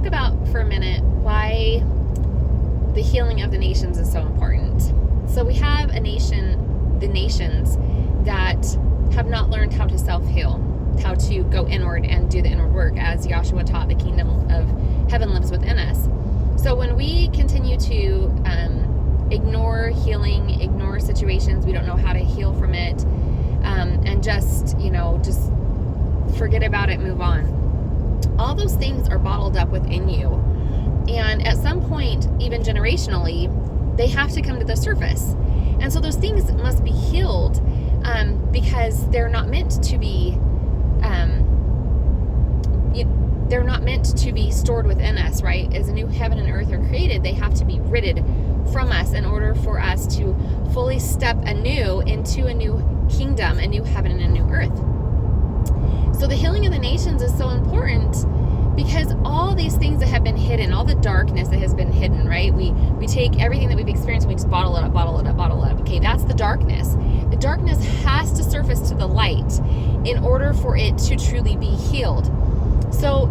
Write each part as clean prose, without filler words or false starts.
talk about for a minute why the healing of the nations is so important. So we have the nations that have not learned how to self-heal, how to go inward and do the inward work, as Joshua taught, the kingdom of heaven lives within us. So when we continue to ignore healing, ignore situations, we don't know how to heal from it, and just forget about it, move on. All those things are bottled up within you. And at some point, even generationally, they have to come to the surface. And so those things must be healed because they're not meant to be stored within us, right? As a new heaven and earth are created, they have to be ridded from us in order for us to fully step anew into a new kingdom, a new heaven and a new earth. So the healing of the nations is so important because all these things that have been hidden, all the darkness that has been hidden, right? We take everything that we've experienced and we just bottle it up. Okay, that's the darkness. The darkness has to surface to the light in order for it to truly be healed. So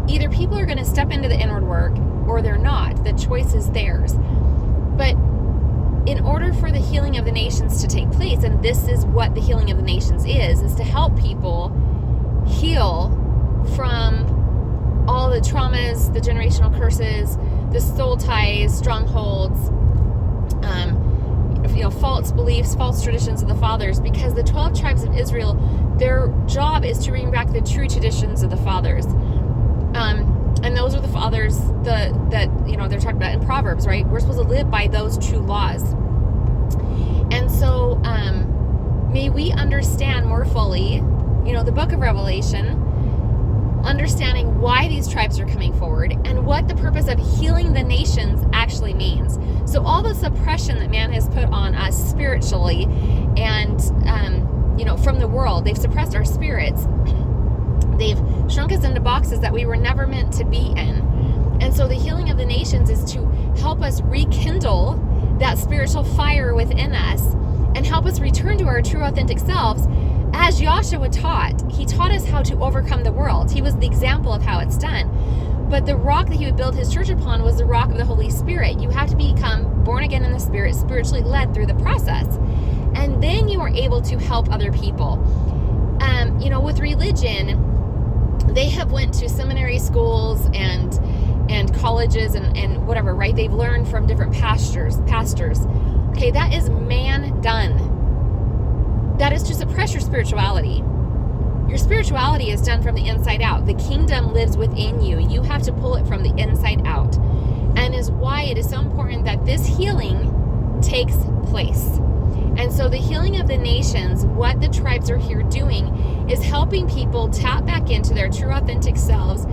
either people are going to step into the inward work or they're not. The choice is theirs. But in order for the healing of the nations to take place, and this is what the healing of the nations is to help people heal from all the traumas, the generational curses, the soul ties, strongholds, false beliefs, false traditions of the fathers, because the 12 tribes of Israel, their job is to bring back the true traditions of the fathers. And those are the fathers that they're talking about in Proverbs, right? We're supposed to live by those true laws. And so may we understand more fully, the book of Revelation, understanding why these tribes are coming forward and what the purpose of healing the nations actually means. So all the suppression that man has put on us spiritually and, from the world, they've suppressed our spirits. They've shrunk us into boxes that we were never meant to be in. And so the healing of the nations is to help us rekindle that spiritual fire within us and help us return to our true authentic selves. As Joshua taught, he taught us how to overcome the world. He was the example of how it's done. But the rock that he would build his church upon was the rock of the Holy Spirit. You have to become born again in the Spirit, spiritually led through the process. And then you are able to help other people. With religion, they have went to seminary schools and colleges and whatever, right? They've learned from different pastors. Okay, that is man done. That is to suppress your spirituality. Your spirituality is done from the inside out. The kingdom lives within you. You have to pull it from the inside out. And is why it is so important that this healing takes place. And so the healing of the nations, what the tribes are here doing, is helping people tap back into their true authentic selves,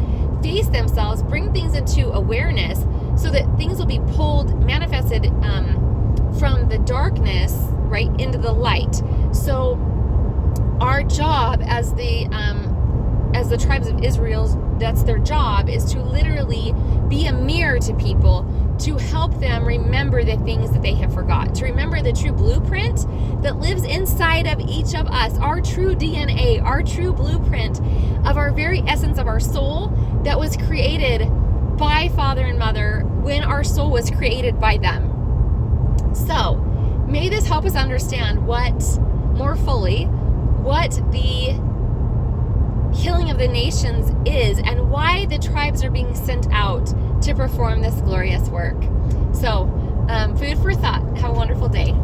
face themselves, bring things into awareness so that things will be manifested from the darkness right into the light. So our job as the tribes of Israel, that's their job, is to literally be a mirror to people, to help them remember the things that they have forgot, to remember the true blueprint that lives inside of each of us, our true DNA, our true blueprint of our very essence of our soul that was created by Father and Mother when our soul was created by them. So may this help us understand more fully what the healing of the nations is and why the tribes are being sent out to perform this glorious work. So, food for thought. Have a wonderful day.